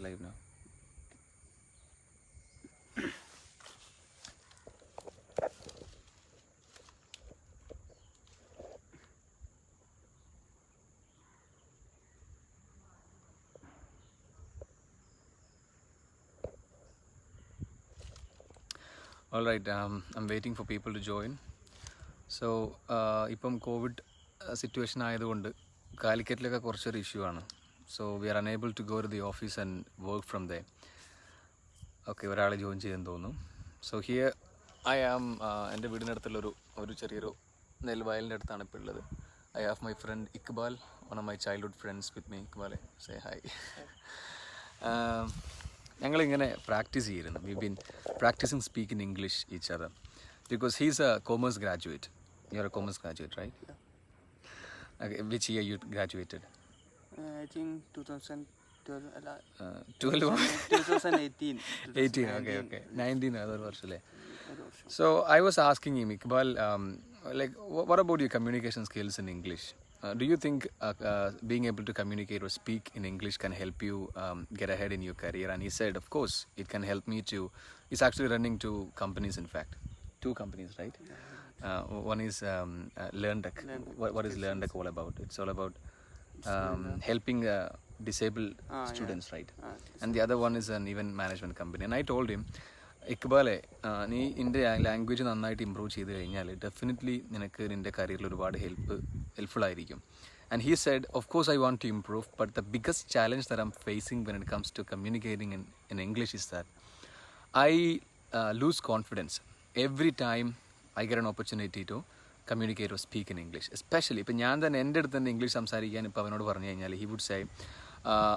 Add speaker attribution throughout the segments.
Speaker 1: Live now. All right, I'm waiting for people to join. So, ഇപ്പം Covid situation ആയതുകൊണ്ട് കാലിക്കറ്റിലൊക്കെ കുറച്ചൊരു issue ആണ്. So we are unable to go to the office and work from there. Okay, ഒരാൾ join ചെയ്തെന്ന് തോന്നുന്നു. So here I am. എൻ്റെ വീടിനടുത്തുള്ളൊരു ചെറിയൊരു നെൽവയലിൻ്റെ അടുത്താണ് ഇപ്പോൾ ഉള്ളത്. I have my friend Iqbal, one of my childhood friends with me. ഇക്ബാലെ, സേ ഹായ്. ഞങ്ങളിങ്ങനെ പ്രാക്ടീസ് ചെയ്തിരുന്നു. We been practicing speak in English each other because he's a commerce graduate. You are a commerce graduate, right? Okay, which year you graduated?
Speaker 2: I think 2012.
Speaker 1: 2018. 18, okay. 19 other varshale. So I was asking him, Iqbal, like, what about your communication skills in English? Do you think being able to communicate or speak in English can help you get ahead in your career? And he said, of course, it can help me to. He's actually running 2 companies, in fact. 2 companies, right? One is LearnTech. What is LearnTech all about? It's all about helping disabled students, right? And the other one is an event management company. And I told him, ഇക്ബാലെ, നീ നിൻ്റെ language നന്നായിട്ട് improve ചെയ്ത് കഴിഞ്ഞാൽ definitely നിനക്ക് നിൻ്റെ കരിയറിൽ ഒരുപാട് helpful ആയിരിക്കും. And he said, of course I want to improve, but the biggest challenge that I am facing when it comes to communicating in English is that I lose confidence every time I get an opportunity to communicate or speak in English. Especially ഇപ്പം ഞാൻ തന്നെ എൻ്റെ അടുത്ത് തന്നെ English സംസാരിക്കാൻ ഇപ്പോൾ അവനോട് പറഞ്ഞു കഴിഞ്ഞാൽ he would say,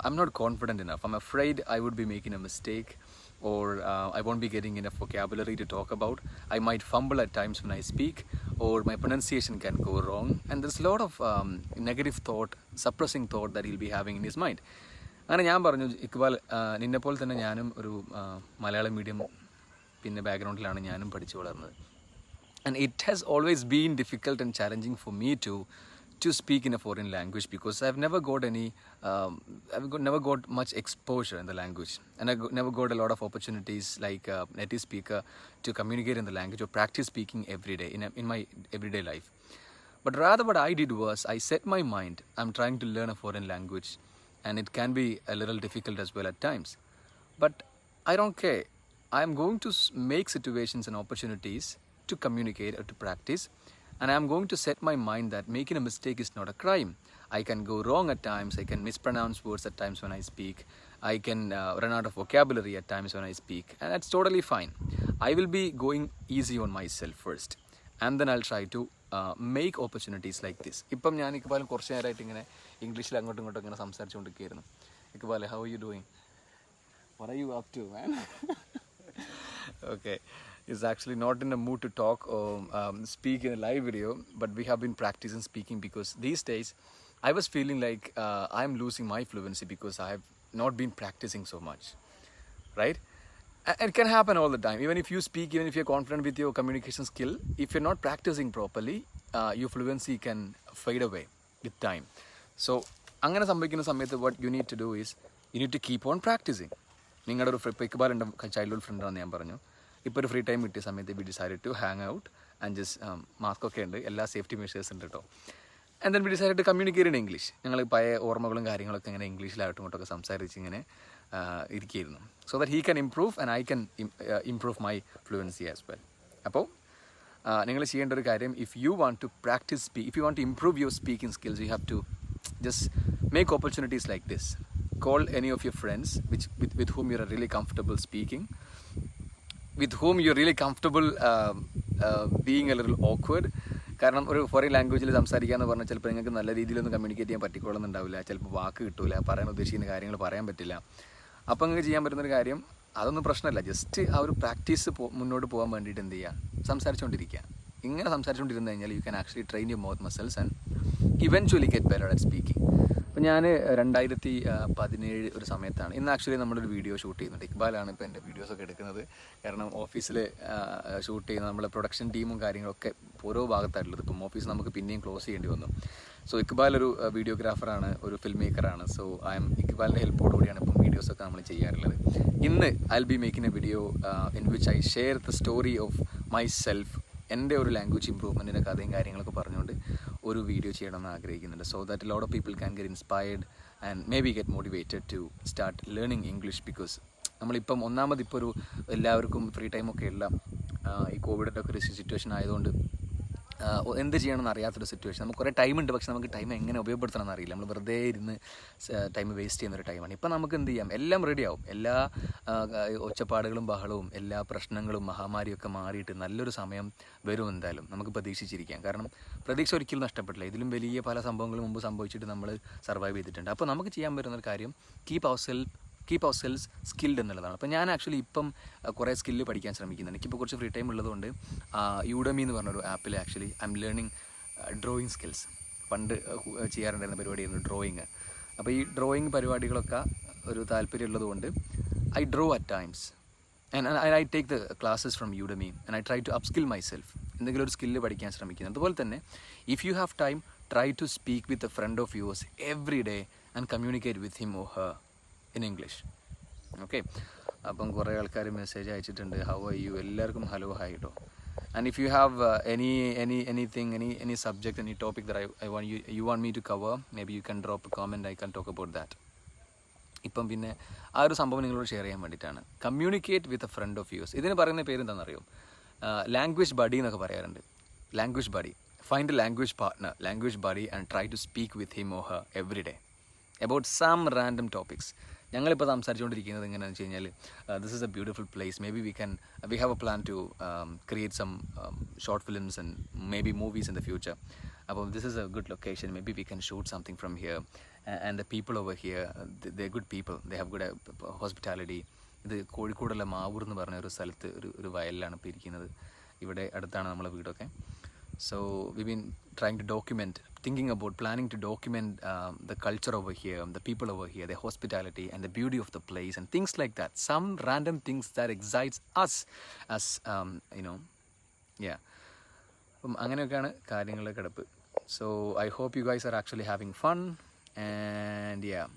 Speaker 1: I'm not confident enough. I'm afraid I would be making a mistake, or I won't be getting enough vocabulary to talk about. I might fumble at times when I speak, or my pronunciation can go wrong. And there's a lot of negative thought, suppressing thought that he'll be having in his mind. അങ്ങനെ ഞാൻ പറഞ്ഞു, ഇക്ബാൽ, നിന്നെപ്പോലെ തന്നെ ഞാനും ഒരു Malayalam medium പിന്നെ ബാക്ക്ഗ്രൗണ്ടിലാണ് ഞാനും പഠിച്ചു വളർന്നത്. And it has always been difficult and challenging for me to speak in a foreign language because I've never got much exposure in the language, and I never got a lot of opportunities like a native speaker to communicate in the language or practice speaking every day in my everyday life. But rather what I did was I set my mind, I'm trying to learn a foreign language, and it can be a little difficult as well at times. But I don't care. I'm going to make situations and opportunities to communicate or to practice, and I'm going to set my mind that making a mistake is not a crime. I can go wrong at times, I can mispronounce words at times when I speak, I can run out of vocabulary at times when I speak, and that's totally fine. I will be going easy on myself first, and then I'll try to make opportunities like this. ഇപ്പം ഞാൻ ഇക്ബാലും കുറച്ച് നേരമായിട്ട് ഇങ്ങനെ ഇംഗ്ലീഷിൽ അങ്ങോട്ടും ഇങ്ങോട്ടും ഇങ്ങനെ സംസാരിച്ചുകൊണ്ടിരിക്കുകയായിരുന്നു. ഇക്ബാലെ, how are you doing? What are you up to, man? Okay, he's actually not in a mood to talk or speak in a live video, but we have been practicing speaking because these days I was feeling like I'm losing my fluency because I have not been practicing so much, right? And it can happen all the time. Even if you speak, even if you're confident with your communication skill, if you're not practicing properly, your fluency can fade away with time. So അങ്ങനെ സംഭവിക്കുന്ന സമയത്ത് what you need to do is you need to keep on practicing. നിങ്ങളുടെ ഒരു ഇക്ബാൽ എൻ്റെ childhood ഫ്രണ്ടാണെന്ന് ഞാൻ പറഞ്ഞു. ഇപ്പോൾ ഒരു ഫ്രീ ടൈം കിട്ടിയ സമയത്ത് we decided to hang out and just mask ഒക്കെ ഉണ്ട്, എല്ലാ സേഫ്റ്റി മെഷേഴ്സ് ഉണ്ട് കേട്ടോ. And then we decided to communicate in English. ഞങ്ങൾ പഴയ ഓർമ്മകളും കാര്യങ്ങളൊക്കെ ഇങ്ങനെ ഇംഗ്ലീഷിലായിട്ടും ഇങ്ങോട്ടൊക്കെ സംസാരിച്ച് ഇങ്ങനെ ഇരിക്കുകയായിരുന്നു. So that he can improve and I can improve my fluency as well. അപ്പോൾ നിങ്ങൾ ചെയ്യേണ്ട ഒരു കാര്യം, if you want to practise if you want to improve your speaking skills, you have to just make opportunities like this. Call any of your friends with whom you are really comfortable speaking, with whom you're really comfortable being a little awkward. കാരണം ഒരു foreign ലാംഗ്വേജിൽ സംസാരിക്കുക എന്ന് പറഞ്ഞാൽ ചിലപ്പോൾ നിങ്ങൾക്ക് നല്ല രീതിയിലൊന്നും കമ്മ്യൂണിക്കേറ്റ് ചെയ്യാൻ പറ്റിക്കൊള്ളുന്നുണ്ടാവില്ല, ചിലപ്പോൾ വാക്ക് കിട്ടില്ല, പറയാൻ ഉദ്ദേശിക്കുന്ന കാര്യങ്ങൾ പറയാൻ പറ്റില്ല. അപ്പോൾ നിങ്ങൾക്ക് ചെയ്യാൻ പറ്റുന്നൊരു കാര്യം, അതൊന്നും പ്രശ്നമല്ല, ജസ്റ്റ് ആ ഒരു പ്രാക്ടീസ് മുന്നോട്ട് പോകാൻ വേണ്ടിയിട്ട് എന്ത് ചെയ്യുക, സംസാരിച്ചുകൊണ്ടിരിക്കുക. ഇങ്ങനെ സംസാരിച്ചുകൊണ്ടിരുന്നു കഴിഞ്ഞാൽ U can actually train your mouth muscles and eventually get better at speaking. അപ്പോൾ ഞാൻ 2017 ഒരു സമയത്താണ് ഇന്ന് ആക്ച്വലി നമ്മളൊരു വീഡിയോ ഷൂട്ട് ചെയ്യുന്നുണ്ട്. ഇക്ബാലാണ് ഇപ്പോൾ എൻ്റെ വീഡിയോസൊക്കെ എടുക്കുന്നത്. കാരണം ഓഫീസിൽ ഷൂട്ട് ചെയ്യുന്ന നമ്മളെ പ്രൊഡക്ഷൻ ടീമും കാര്യങ്ങളൊക്കെ ഓരോ ഭാഗത്തായിട്ടുള്ളത്. ഇപ്പം ഓഫീസ് നമുക്ക് പിന്നെയും ക്ലോസ് ചെയ്യേണ്ടി വന്നു. സോ ഇക്ബാൽ ഒരു വീഡിയോഗ്രാഫറാണ്, ഒരു ഫിൽം മേക്കറാണ്. സോ ഇക്ബാലിൻ്റെ ഹെൽപ്പോടുകൂടിയാണ് ഇപ്പം വീഡിയോസൊക്കെ നമ്മൾ ചെയ്യാറുള്ളത്. ഇന്ന് I will be making A video in which I share the story of my self. എൻ്റെ ഒരു ലാംഗ്വേജ് ഇമ്പ്രൂവ്മെൻറ്റിൻ്റെ കഥയും കാര്യങ്ങളൊക്കെ പറഞ്ഞുകൊണ്ട് ഒരു വീഡിയോ ചെയ്യണമെന്ന് ആഗ്രഹിക്കുന്നുണ്ട്. So that lot of people can get inspired and maybe get motivated to start learning English. Because നമ്മളിപ്പം ഇപ്പോൾ ഒരു എല്ലാവർക്കും ഫ്രീ ടൈമൊക്കെ ഉള്ള ഈ കോവിഡിൻ്റെ ഒക്കെ ഒരു സിറ്റുവേഷൻ ആയതുകൊണ്ട് എന്ത് ചെയ്യണമെന്ന് അറിയാത്തൊരു സിറ്റുവേഷൻ. നമുക്ക് കുറേ ടൈമുണ്ട്, പക്ഷെ നമുക്ക് ടൈം എങ്ങനെ ഉപയോഗപ്പെടുത്തണം എന്നറിയില്ല. നമ്മൾ വെറുതെ ഇരുന്ന് ടൈം വേസ്റ്റ് ചെയ്യുന്നൊരു ടൈമാണ്. ഇപ്പം നമുക്ക് എന്ത് ചെയ്യാം, എല്ലാം റെഡിയാവും. എല്ലാ ഒച്ചപ്പാടുകളും ബഹളവും എല്ലാ പ്രശ്നങ്ങളും മഹാമാരിയൊക്കെ മാറിയിട്ട് നല്ലൊരു സമയം വരും. എന്തായാലും നമുക്ക് പ്രതീക്ഷിച്ചിരിക്കാം. കാരണം പ്രതീക്ഷ ഒരിക്കലും നഷ്ടപ്പെട്ടില്ല. ഇതിലും വലിയ പല സംഭവങ്ങളും മുമ്പ് സംഭവിച്ചിട്ട് നമ്മൾ സർവൈവ് ചെയ്തിട്ടുണ്ട്. അപ്പോൾ നമുക്ക് ചെയ്യാൻ പറ്റുന്നൊരു കാര്യം കീപ്പ് അവർ സെൽസ് സ്കിൽഡ് എന്നുള്ളതാണ്. അപ്പോൾ ഞാൻ ആക്ച്വലി ഇപ്പം കുറേ സ്കില്ല് പഠിക്കാൻ ശ്രമിക്കുന്നുണ്ട്. എനിക്കിപ്പോൾ കുറച്ച് ഫ്രീ ടൈം ഉള്ളതുകൊണ്ട് യൂഡമി എന്ന് പറഞ്ഞൊരു ആപ്പിൽ actually I am learning drawing skills. പണ്ട് ചെയ്യാറുണ്ടായിരുന്ന പരിപാടിയായിരുന്നു ഡ്രോയിങ്. അപ്പോൾ ഈ ഡ്രോയിങ് പരിപാടികളൊക്കെ ഒരു താല്പര്യമുള്ളതുകൊണ്ട് I draw at times and I take the classes from Udemy and I try to upskill myself. എന്തെങ്കിലും ഒരു സ്കില്ല് പഠിക്കാൻ ശ്രമിക്കുന്നു. അതുപോലെ തന്നെ if you have time try to speak with a friend of yours every day and communicate with him or her in English. Okay, അപ്പം കുറേ ആൾക്കാർ message അയച്ചിട്ടുണ്ട്, ഹൗ ആർ യു, എല്ലാവർക്കും ഹലോ ഹായ് കേട്ടോ. And if you have any subject, any topic that you want me to cover, maybe you can drop a comment, I can talk about that. ഇപ്പം പിന്നെ ആ ഒരു സംഭവം നിങ്ങളോട് share ചെയ്യാൻ വേണ്ടിയിട്ടാണ്. Communicate with a friend of yours. ഇതിന് പറയുന്ന പേര് എന്താണെന്നറിയോ? ലാംഗ്വേജ് ബഡി എന്നൊക്കെ പറയാറുണ്ട്. Language buddy. Find a language partner, language buddy, and try to speak with him or her every day about some random topics. ഞങ്ങളിപ്പോൾ സംസാരിച്ചുകൊണ്ടിരിക്കുന്നത് എങ്ങനെയാണെന്ന് വെച്ച് കഴിഞ്ഞാൽ this is a beautiful place. Maybe we have a plan to create some short films and maybe movies in the future. അപ്പോൾ this is a good location. Maybe we can shoot something from here. And the people over here, they're good people. They have good hospitality. ഇത് കോഴിക്കോടുള്ള മാവൂർ എന്ന് പറഞ്ഞ ഒരു സ്ഥലത്ത് ഒരു വയലിലാണ് ഇപ്പോൾ ഇരിക്കുന്നത്. ഇവിടെ അടുത്താണ് നമ്മളെ വീടൊക്കെ. So we've been trying to planning to document the culture over here, the people over here, the hospitality and the beauty of the place and things like that. Some random things that excites us as yeah. അങ്ങനെയൊക്കെയാണ് കാര്യങ്ങളുടെ കിടപ്പ്. So I hope you guys are actually having fun, and yeah,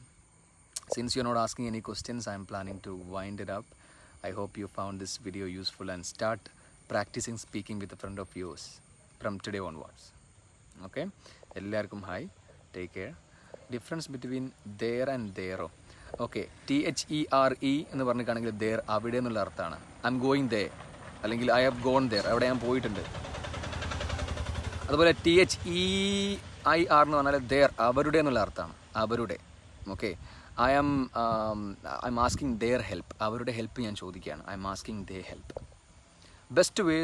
Speaker 1: since you're not asking any questions, I'm planning to wind it up. I hope you found this video useful and start practicing speaking with a friend of yours from today onwards. Okay, എല്ലാവർക്കും hi, take care. Difference between there and there. Okay, THERE എന്ന് പറഞ്ഞിട്ടാണെങ്കിൽ there അവിടെ എന്നുള്ള അർത്ഥമാണ്. I am going there, അല്ലെങ്കിൽ I have gone there, അവിടെ ഞാൻ പോയിട്ടുണ്ട്. അതുപോലെ THEIR എന്ന് പറഞ്ഞാൽ there അവരുടെ എന്നുള്ള അർത്ഥമാണ്, അവരുടെ. Okay, I am asking their help, അവരുടെ ഹെൽപ്പ് ഞാൻ ചോദിക്കുകയാണ്. I am asking their help. Best way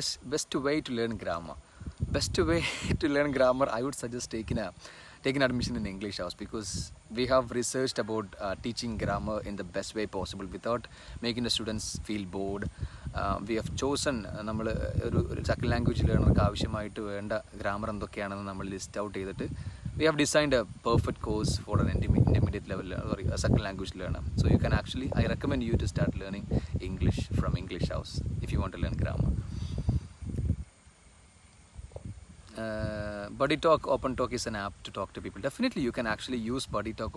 Speaker 1: to learn grammar. I would suggest taking admission in English House, because we have researched about teaching grammar in the best way possible without making the students feel bored. We have chosen നമ്മൾ ഒരു second language ലേണർക്ക് ആവശ്യമായിട്ട് വേണ്ട grammar എന്തൊക്കെയാണെന്ന് നമ്മൾ list out ചെയ്തിട്ട് we have designed a perfect course for an intermediate level or a second language learner. So you can actually, I recommend you to start learning English from English House if you want to learn grammar. Buddy Talk, Open Talk is an app to talk to people. Definitely you can actually use Buddy Talk.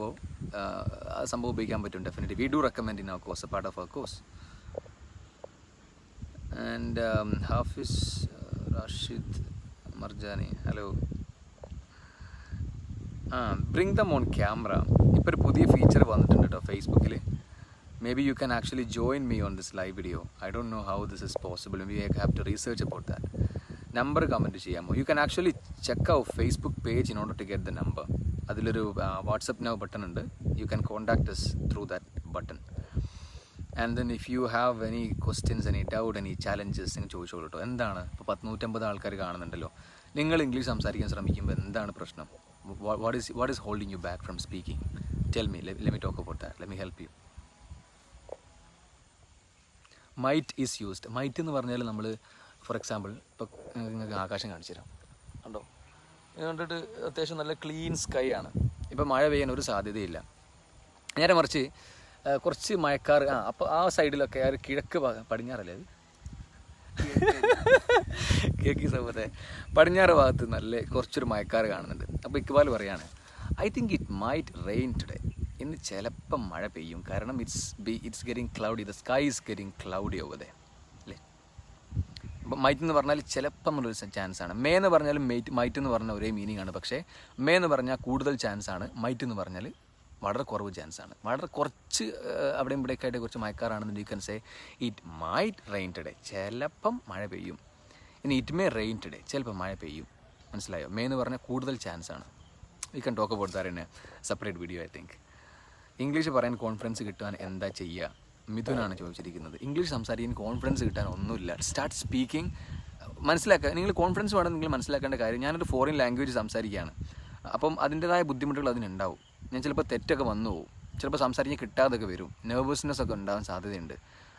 Speaker 1: സംഭവം ഉപയോഗിക്കാൻ പറ്റും. Definitely we do recommend in our course, a part of our course. And Hafiz Rashid Marjani, hello. Bring them on camera. ഇപ്പോൾ ഒരു പുതിയ feature വന്നിട്ടുണ്ട് കേട്ടോ ഫേസ്ബുക്കിൽ. Maybe you can actually join me on this live video. I don't know how this is possible. We have to research about that. Number comment ചെയ്യാമോ? You can actually check our Facebook page in order to get the number. അതിലൊരു WhatsApp now button ഉണ്ട്. You can contact us through that button. And then if you have any questions, any doubt, any challenges, നിങ്ങൾ ചോദിച്ചോളൂ കേട്ടോ. എന്താണ് ഇപ്പോൾ 150 ആൾക്കാർ കാണുന്നുണ്ടല്ലോ. നിങ്ങൾ ഇംഗ്ലീഷ് സംസാരിക്കാൻ ശ്രമിക്കുമ്പോൾ എന്താണ് പ്രശ്നം? What is holding you back from speaking? Tell me. Let me talk about that. Let me help you. Might is used. Might എന്ന് പറഞ്ഞാൽ നമ്മൾ ഫോർ എക്സാമ്പിൾ ഇപ്പോൾ നിങ്ങൾക്ക് ആകാശം കാണിച്ചു തരാം. കണ്ടോ? ഇത് കണ്ടിട്ട് അത്യാവശ്യം നല്ല ക്ലീൻ സ്കൈ ആണ്. ഇപ്പം മഴ പെയ്യാൻ ഒരു സാധ്യതയില്ല. നേരെ മറിച്ച് കുറച്ച് മഴക്കാർ അപ്പോൾ ആ സൈഡിലൊക്കെ ആ ഒരു കിഴക്ക് പടിഞ്ഞാറല്ലേ അത് കേക്കി സമയത്തെ പടിഞ്ഞാറ് ഭാഗത്ത് നല്ല കുറച്ചൊരു മഴക്കാർ കാണുന്നുണ്ട്. അപ്പോൾ ഇക്ബാൽ പറയാണ് I think it might rain today. ഇന്ന് ചിലപ്പം മഴ പെയ്യും, കാരണം it's getting cloudy, the sky is getting cloudy over there അല്ലേ. അപ്പം മൈറ്റ് എന്ന് പറഞ്ഞാൽ ചിലപ്പം എന്നുള്ളൊരു ചാൻസ് ആണ്. മേ എന്ന് പറഞ്ഞാലും മൈറ്റ് എന്ന് പറഞ്ഞാൽ ഒരേ മീനിങ് ആണ്. പക്ഷേ മേ എന്ന് പറഞ്ഞാൽ കൂടുതൽ ചാൻസ് ആണ്, മൈറ്റ് എന്ന് പറഞ്ഞാൽ വളരെ കുറവ് ചാൻസ് ആണ്. വളരെ കുറച്ച് അവിടെയും ഇവിടെയൊക്കെ ആയിട്ട് കുറച്ച് മഴക്കാറാണെന്ന് you can say it might rain today, ചിലപ്പം മഴ പെയ്യും. ഇനി ഇറ്റ് മേ റെയിൻ ടുഡേ, ചിലപ്പം മഴ പെയ്യും. മനസ്സിലായോ? മേ എന്ന് പറഞ്ഞാൽ കൂടുതൽ ചാൻസ് ആണ്. You can talk about that in A separate video I think. English പറയാൻ കോൺഫിഡൻസ് കിട്ടാൻ എന്താ ചെയ്യുക? മിഥുനാണ് ചോദിച്ചിരിക്കുന്നത്. ഇംഗ്ലീഷ് സംസാരിക്കാൻ കോൺഫിഡൻസ് കിട്ടാൻ ഒന്നുമില്ല. Start speaking. മനസ്സിലാക്കുക, നിങ്ങൾ കോൺഫിഡൻസ് വേണം. നിങ്ങൾ മനസ്സിലാക്കേണ്ട കാര്യം, ഞാനൊരു ഫോറിൻ ലാംഗ്വേജ് സംസാരിക്കുകയാണ്. അപ്പം അതിൻ്റെതായ ബുദ്ധിമുട്ടുകൾ അതിനുണ്ടാവും. ഞാൻ ചിലപ്പോൾ തെറ്റൊക്കെ വന്നു പോകും, ചിലപ്പോൾ സംസാരിക്കാൻ കിട്ടാതൊക്കെ വരും, നെർവസ്നെസ് ഒക്കെ ഉണ്ടാകാൻ സാധ്യതയുണ്ട്.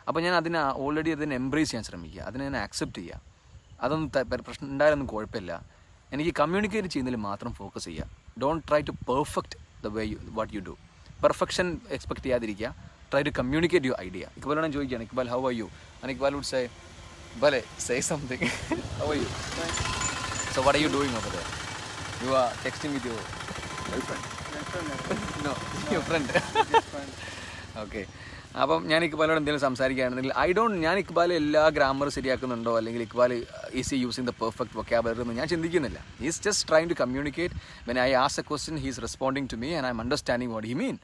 Speaker 1: അപ്പോൾ ഞാൻ ഓൾറെഡി അതിനെ എംബ്രേസ് ചെയ്യാൻ ശ്രമിക്കുക, അതിനെ ഞാൻ ആക്സെപ്റ്റ് ചെയ്യുക. അതൊന്നും പ്രശ്നം ഉണ്ടായാലൊന്നും കുഴപ്പമില്ല. എനിക്ക് കമ്മ്യൂണിക്കേറ്റ് ചെയ്യുന്നതിൽ മാത്രം ഫോക്കസ് ചെയ്യുക. Don't try to perfect the way what you do. Perfection expect ചെയ്യാതിരിക്കുക. Try to communicate your idea. ഇക്ബാലോട് ചോദിക്കുകയാണ്, Iqbal how are you? And Iqbal would say Bale, say something. How are you? Fine. So what are you doing over there? You are texting with your girlfriend? No, your friend. Okay. അപ്പം ഞാൻ ഇക്ബാലോട് എന്തെങ്കിലും സംസാരിക്കുകയാണെന്നുണ്ടെങ്കിൽ ഞാൻ ഇക്ബാൽ എല്ലാ grammar ശരിയാക്കുന്നുണ്ടോ, അല്ലെങ്കിൽ Iqbal is using the perfect vocabulary എന്ന് ഞാൻ ചിന്തിക്കുന്നില്ല. Is just trying to communicate. When I ask a question he is responding to me and I am understanding what he mean.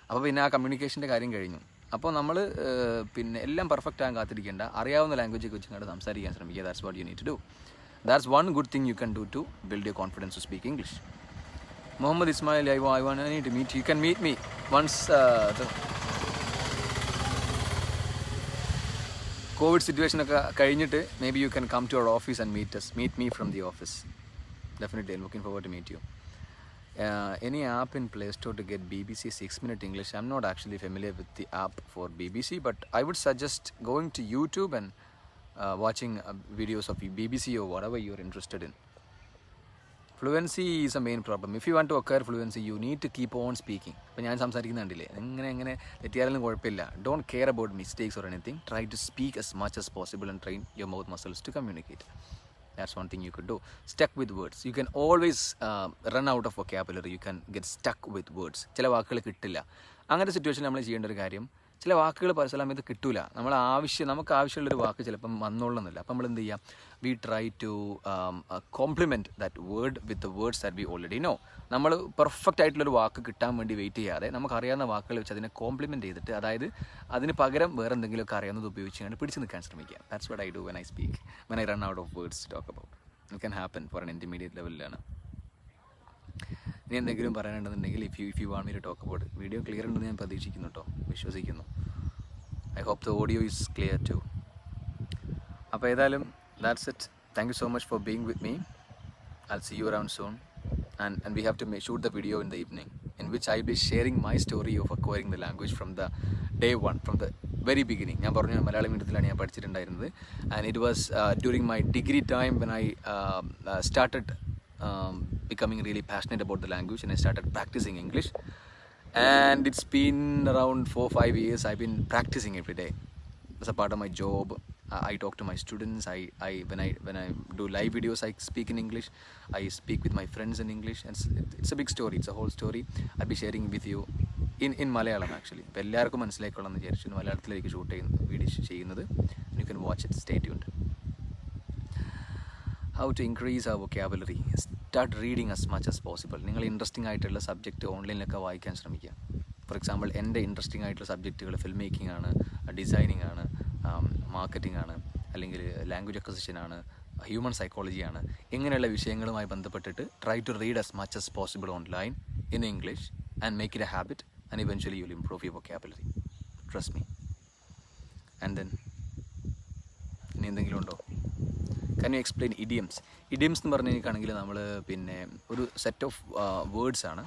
Speaker 1: അപ്പോൾ പിന്നെ ആ കമ്മ്യൂണിക്കേഷൻ്റെ കാര്യം കഴിഞ്ഞു. അപ്പോൾ നമ്മൾ പിന്നെ എല്ലാം പെർഫെക്റ്റ് ആകാൻ കാത്തിരിക്കേണ്ട, അറിയാവുന്ന ലാംഗ്വേജൊക്കെ വെച്ചിട്ട് സംസാരിക്കാൻ ശ്രമിക്കുക. That's what you need to do. That's one good thing you can do to build your confidence to speak English. Muhammad Ismail, I want to meet you. Can meet me once covid സിറ്റുവേഷനൊക്കെ കഴിഞ്ഞിട്ട് maybe you can come to our office and meet me from the office. Definitely I am looking forward to meet you. Any app in Play Store to get BBC 6-minute English? I'm not actually familiar with the app for BBC, but I would suggest going to YouTube and watching videos of BBC or whatever you're interested in. Fluency is a main problem. If you want to acquire fluency, you need to keep on speaking. അപ്പോൾ ഞാൻ സംസാരിക്കുന്നുണ്ടല്ലേ, എങ്ങനെ തെറ്റിയാലൊന്നും കുഴപ്പമില്ല. Don't care about mistakes or anything. Try to speak as much as possible and train your mouth muscles to communicate. That's one thing you could do. Stuck with words. You can always run out of vocabulary. You can get stuck with words. ചില വാക്കുകൾ കിട്ടില്ല. അങ്ങനത്തെ സിറ്റുവേഷനിൽ നമ്മൾ ചെയ്യേണ്ട ഒരു കാര്യം, ചില വാക്കുകൾ പല സമയത്ത് കിട്ടൂല. നമുക്ക് ആവശ്യമുള്ളൊരു വാക്ക് ചിലപ്പം വന്നോളുന്നില്ല. അപ്പം നമ്മൾ എന്ത് ചെയ്യാം? We try to complement that word with the words that we already know. നമ്മൾ പെർഫെക്റ്റ് ആയിട്ടുള്ളൊരു വാക്ക് കിട്ടാൻ വേണ്ടി വെയിറ്റ് ചെയ്യാതെ നമുക്കറിയാവുന്ന വാക്കുകൾ വെച്ച് അതിനെ കോംപ്ലിമെൻറ്റ് ചെയ്തിട്ട്, അതായത് അതിന് പകരം വേറെ എന്തെങ്കിലുമൊക്കെ അറിയാവുന്നത് ഉപയോഗിച്ച് പിടിച്ച് നിൽക്കാൻ ശ്രമിക്കുക. That's what I do when I speak, when I run out of words to talk about. It can happen for an intermediate ലെവലിലാണ്. ഇനി എന്തെങ്കിലും പറയാനുണ്ടെന്നുണ്ടെങ്കിൽ if you want me to talk about. Video clear ഉണ്ടെന്ന് ഞാൻ പ്രതീക്ഷിക്കുന്നു കേട്ടോ, വിശ്വസിക്കുന്നു. I hope the audio is clear too. അപ്പോൾ ഏതായാലും that's it. Thank you so much for being with me. I'll see you around soon. And we have to shoot the video in the evening, in which I'll be sharing my story of acquiring the language from the day one, from the very beginning. ഞാൻ പറഞ്ഞു മലയാളം മീഡിയത്തിലാണ് ഞാൻ പഠിച്ചിട്ടുണ്ടായിരുന്നത്. And it was during my degree time when I started becoming really passionate about the language, and I started practicing English. And it's been around 4-5 years I've been practicing every day as a part of my job. I talk to my students. When I do live videos, I speak in English. I speak with my friends in English. It's a big story. It's a whole story. I'll be sharing with you in Malayalam actually. അപ്പോൾ എല്ലാവർക്കും മനസ്സിലായിക്കൊള്ളാമെന്ന് വിചാരിച്ചു മലയാളത്തിലേക്ക് shoot ചെയ്യുന്നത്, video ചെയ്യുന്നത്. You can watch it. Stay tuned. How to increase our vocabulary. Start reading as much as possible. നിങ്ങൾ interesting ആയിട്ടുള്ള subject ഓൺലൈനിലൊക്കെ വായിക്കാൻ ശ്രമിക്കുക. ഫോർ എക്സാമ്പിൾ എൻ്റെ ഇൻട്രസ്റ്റിംഗ് ആയിട്ടുള്ള സബ്ജക്റ്റുകൾ ഫിൽം മേക്കിംഗ് ആണ്, ഡിസൈനിങ് ആണ്, മാർക്കറ്റിംഗ് ആണ്, അല്ലെങ്കിൽ ലാംഗ്വേജ് അക്വസിഷൻ ആണ്, ഹ്യൂമൻ സൈക്കോളജിയാണ്. ഇങ്ങനെയുള്ള വിഷയങ്ങളുമായി ബന്ധപ്പെട്ടിട്ട് try to read as much as possible online in English and make it a habit, and eventually you'll improve your vocabulary. Trust me. And then ഇനി എന്തെങ്കിലും ഉണ്ടോ? Can you explain idioms? Idioms എന്ന് പറഞ്ഞു കഴിഞ്ഞാൽ നമ്മൾ പിന്നെ ഒരു സെറ്റ് ഓഫ് വേർഡ്സ് ആണ്.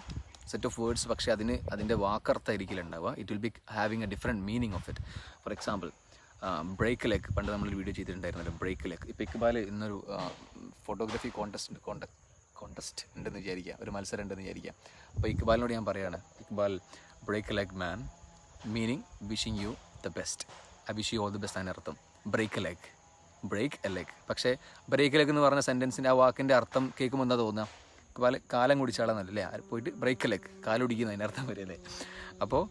Speaker 1: സെറ്റ് ഓഫ് വേർഡ്സ്, പക്ഷേ അതിൻ്റെ വാക്കർത്ഥമായിരിക്കില്ല ഉണ്ടാവുക. It will be having a different meaning of it. For example break leg, പണ്ട് നമ്മളൊരു വീഡിയോ ചെയ്തിട്ടുണ്ടായിരുന്നല്ലോ ബ്രേക്ക് ലെഗ്. ഇപ്പോൾ ഇക്ബാൽ ഇന്നൊരു ഫോട്ടോഗ്രാഫി കോണ്ടസ്റ്റ് ഉണ്ടെന്ന് വിചാരിക്കുക, ഒരു മത്സരം ഉണ്ടെന്ന് വിചാരിക്കുക. അപ്പോൾ ഇക്ബാലിനോട് ഞാൻ പറയുകയാണ്, Iqbal break a leg man, meaning wishing you the best, I wish you all the best അതിനർത്ഥം ബ്രേക്ക് എ ലെഗ്. പക്ഷേ ബ്രേക്ക് ലെഗ് എന്ന് പറഞ്ഞ സെൻറ്റൻസിൻ്റെ ആ വാക്കിൻ്റെ അർത്ഥം കേൾക്കുമ്പോൾ എന്താ തോന്നുക, ഇക്ബാൽ കാലം കുടിച്ചാളെന്നല്ലേ, പോയിട്ട് ബ്രേക്ക് എ ലെഗ്, കാലൊടിക്കുന്ന അതിനർത്ഥം വരെയല്ലേ. അപ്പോൾ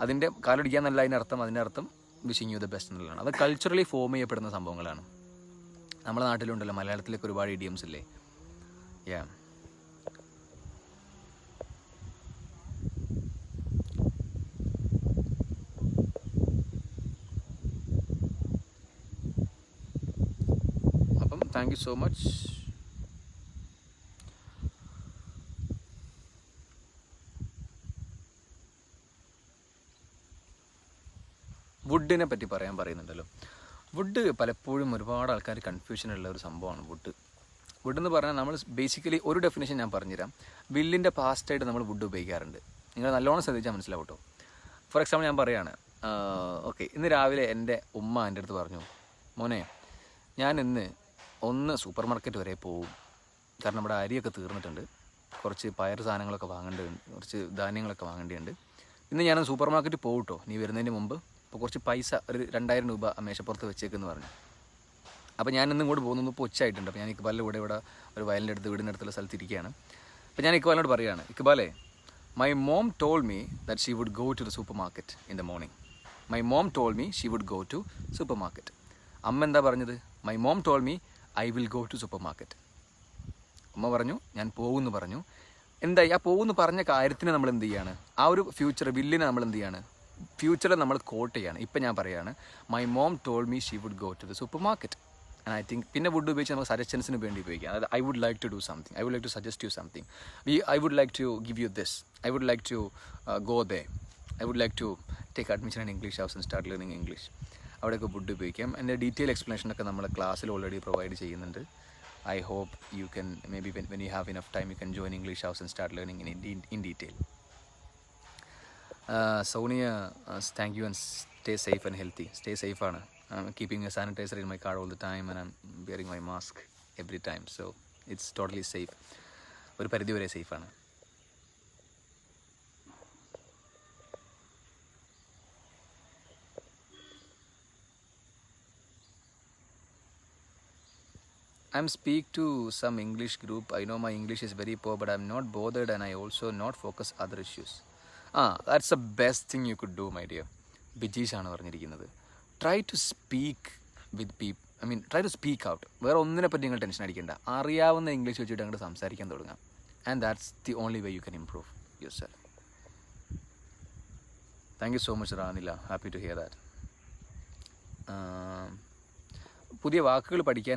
Speaker 1: അതിൻ്റെ കാലൊടിക്കുക എന്നല്ല അതിനർത്ഥം, അതിൻ്റെ അർത്ഥം വിഷിങ് യു ദ ബെസ്റ്റ് എന്നുള്ളതാണ്. അത് കൾച്ചറലി ഫോം ചെയ്യപ്പെടുന്ന സംഭവങ്ങളാണ്. നമ്മുടെ നാട്ടിലുണ്ടല്ലോ, മലയാളത്തിലേക്ക് ഒരുപാട് ഇഡിയംസ് ഇല്ലേ. യാ അപ്പം താങ്ക് യു സോ മച്ച്. വുഡിനെ പറ്റി പറയുന്നുണ്ടല്ലോ. വുഡ് പലപ്പോഴും ഒരുപാട് ആൾക്കാർ കൺഫ്യൂഷനുള്ള ഒരു സംഭവമാണ് വുഡ്. വുഡ് എന്ന് പറഞ്ഞാൽ നമ്മൾ ബേസിക്കലി ഒരു ഡെഫിനേഷൻ ഞാൻ പറഞ്ഞുതരാം. വില്ലിൻ്റെ പാസ്റ്റായിട്ട് നമ്മൾ വുഡ് ഉപയോഗിക്കാറുണ്ട്. നിങ്ങൾ നല്ലോണം ശ്രദ്ധിച്ചാൽ മനസ്സിലാവും കേട്ടോ. ഫോർ എക്സാമ്പിൾ ഞാൻ പറയുകയാണ്, ഓക്കെ, ഇന്ന് രാവിലെ എൻ്റെ ഉമ്മ എൻ്റെ അടുത്ത് പറഞ്ഞു, മോനെ ഞാൻ ഇന്ന് ഒന്ന് സൂപ്പർ മാർക്കറ്റ് വരെ പോവും, കാരണം നമ്മുടെ അരിയൊക്കെ തീർന്നിട്ടുണ്ട്, കുറച്ച് പയർ സാധനങ്ങളൊക്കെ വാങ്ങേണ്ടതുണ്ട്, കുറച്ച് ധാന്യങ്ങളൊക്കെ വാങ്ങേണ്ടതുണ്ട്, ഇന്ന് ഞാനൊന്ന് സൂപ്പർ മാർക്കറ്റ് പോകും കേട്ടോ, നീ വരുന്നതിന് മുമ്പ്, അപ്പോൾ കുറച്ച് പൈസ ഒരു 2000 രൂപ മേശപ്പുറത്ത് വെച്ചേക്കെന്ന് പറഞ്ഞു. അപ്പോൾ ഞാൻ ഇന്നും കൂടെ പോകുന്നു, ഇപ്പോൾ ഉച്ചയായിട്ടുണ്ട്. അപ്പോൾ ഞാൻ ഇക്ബാലിൻ്റെ കൂടെ ഇവിടെ ഒരു വയലിൻ്റെ അടുത്ത് വീടിൻ്റെ അടുത്തുള്ള സ്ഥലത്ത് ഇരിക്കുകയാണ്. അപ്പോൾ ഞാൻ ഇക്ബാലിനോട് പറയുകയാണ്, ഇക്ബാലേ, my mom told me that she would go to the supermarket in the morning. My mom told me she would go to supermarket. അമ്മ എന്താ പറഞ്ഞത്? My mom told me I will go to supermarket. അമ്മ പറഞ്ഞു ഞാൻ പോകുമെന്ന് പറഞ്ഞു. എന്തായി ആ പോകുമെന്ന് പറഞ്ഞ കാര്യത്തിന് നമ്മൾ എന്ത് ചെയ്യാണ്, ആ ഒരു ഫ്യൂച്ചർ വില്ലിനെ നമ്മൾ എന്ത് ചെയ്യാണ്, ഫ്യൂച്ചറിൽ നമ്മൾ കോട്ട് ചെയ്യാണ്. ഇപ്പം ഞാൻ പറയുകയാണ്, my mom told me she would go to the supermarket. And I think പിന്നെ വുഡ് ഉപയോഗിച്ച് നമുക്ക് സജഷൻസിന് വേണ്ടി ഉപയോഗിക്കാം. അതായത് I would like to do something, I would like to suggest you something, I would like to give you this, I would like to go there, I would like to take admission in English House and start learning English. അവിടെയൊക്കെ would ഉപയോഗിക്കാം. എൻ്റെ detail എക്സ്പ്ലനേഷനൊക്കെ നമ്മൾ ക്ലാസ്സിൽ already provide ചെയ്യുന്നുണ്ട്. I hope you can, maybe when you have enough time, you can join English House and start learning in detail. Sonia, thank you and stay safe and healthy. Stay safe, Anna. I'm keeping a sanitizer in my car all the time and I'm wearing my mask every time. So it's totally safe. ഒരു പരിധി വരെ സേഫാണ്. I'm speak to some English group. I know my English is very poor, but I'm not bothered and I also not focus other issues. That's the best thing you could do, my dear. Bijeesh ആണ് പറഞ്ഞിരിക്കുന്നത്. Try to speak with people, I mean try to speak out. വേറെ ഒന്നിനെ പറ്റി നിങ്ങൾ tension അടിക്കേണ്ട. അറിയാവുന്ന English വെച്ചിട്ട് അങ്ങോട്ട് സംസാരിക്കാൻ തുടങ്ങാം. And that's the only way you can improve yourself. Thank you so much Ranila, happy to hear that. പുതിയ വാക്കുകൾ പഠിക്കാൻ